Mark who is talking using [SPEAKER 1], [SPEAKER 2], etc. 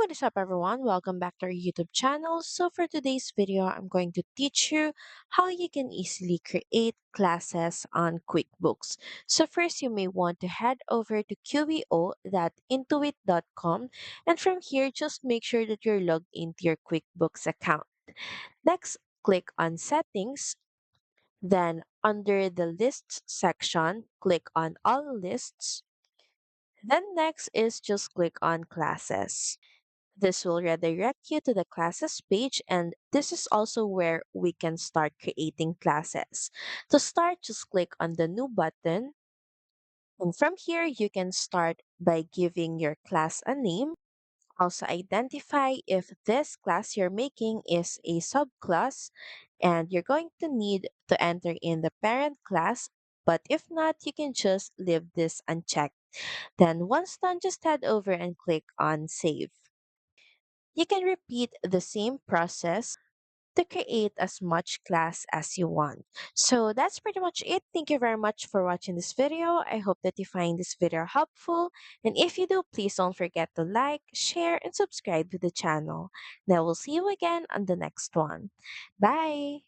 [SPEAKER 1] What is up, everyone? Welcome back to our YouTube channel. So for today's video, I'm going to teach you how you can easily create classes on QuickBooks. So first, you may want to head over to qvo.intuit.com, and from here, just make sure that you're logged into your QuickBooks account. Next, click on Settings. Then under the Lists section, click on All Lists. Then next is just click on Classes. This will redirect you to the classes page, and this is also where we can start creating classes. To start, just click on the new button, and from here you can start by giving your class a name. Also identify if this class you're making is a subclass, and you're going to need to enter in the parent class, but if not, you can just leave this unchecked. Then once done, just head over and click on Save. You can repeat the same process to create as much class as you want. So that's pretty much it. Thank you very much for watching this video. I hope that you find this video helpful. And if you do, please don't forget to like, share, and subscribe to the channel. Now we'll see you again on the next one. Bye!